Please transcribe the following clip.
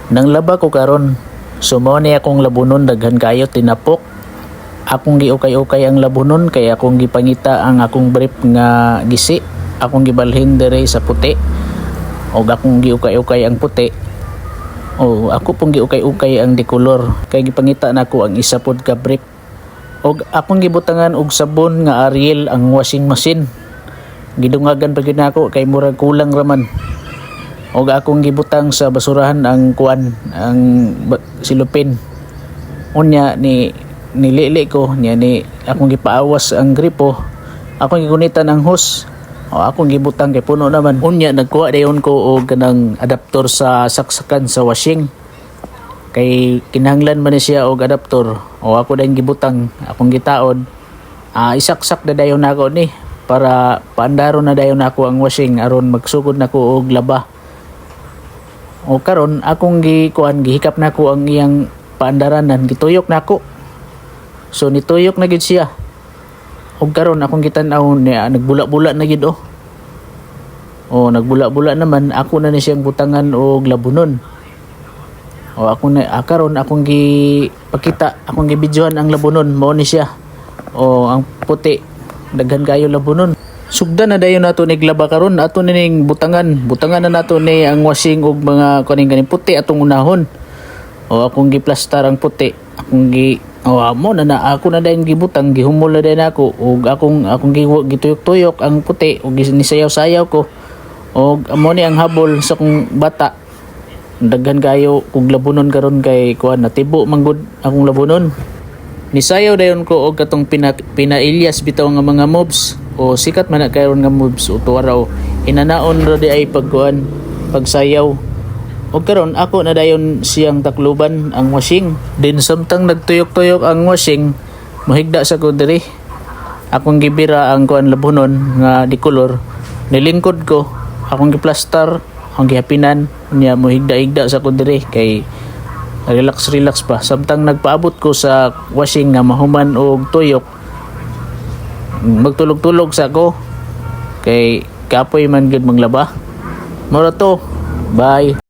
Nang laba ko karon, sumo ni akong labunon daghan kayo tinapok. Akong giukay-ukay ang labunon kay akong gipangita ang akong brief nga gisi. Akong gibalhin dere sa puti. O akong giukay-ukay ang puti. O ako pong giukay-ukay ang dikolor kay gipangita nako ang isa pod ka brief. Og akong gibutangan og sabon nga Ariel ang washing machine. Gidungagan pa gyud nako kay murag kulang raman. Og akong gibutang sa basurahan ang kuan, ang silupin. Unya nilili ko niya ni akong gipaawas ang gripo. Akong gigunitan ang hose. O akong gibutang kay puno naman. Unya nagkuha dayon ko og kanang adapter sa saksakan sa washing. Kay kinahanglan man ni siya og adapter. O ako dayon gibutang, akong gitaod. Isaksak na dayon nako ni para paandaron na dayon nako ang washing aron magsugod nako og laba. O karon akong gihikap nako ang iyang paandaranan, gituyok nako. So nituyok na gid siya. Og karon akong gitan-aw niya nagbula-bula na gid oh. O nagbula-bula naman ako na ni siyang butangan og labunon. O ako na karon akong gipakita, akong gibidyohan ang labunon, mao ni siya. O ang puti daghan kayo labunon. Sugdan na dayon nato ni glaba karon, ato ning butangan na nato ni ang washing og mga kaning puti atong unahon. O akong giplastar ang puti, mo na ako na dayon gibutang, gihumol na dayon ako ug akong gituyok-tuyok ang puti ug ginisayaw-sayaw ko. Og amo ni ang habol sa kong bata. Daghan kayo kog labunon karon kay kuan natibo manggod akong labunon. Nisayaw dayon ko og katong pinailyas bitaw nga mga moves. O sikat man na karon nga moves o tuwaraw inanaon ra di ay pagsayaw. O karon ako na dayon siyang takluban ang washing. Din samtang nagtuyok-tuyok ang washing, mahigda sa ko diri. Akong gibira ang kuan labunon nga di kolor. Nilingkod ko, akong giplastar, akong gihapinan, niya mohigda-higda sa ko diri kay relax pa. Samtang nagpaabot ko sa washing nga mahuman og tuyok, magtulog-tulog sa ko kay kapoy man gud manglaba. Mura to. Bye.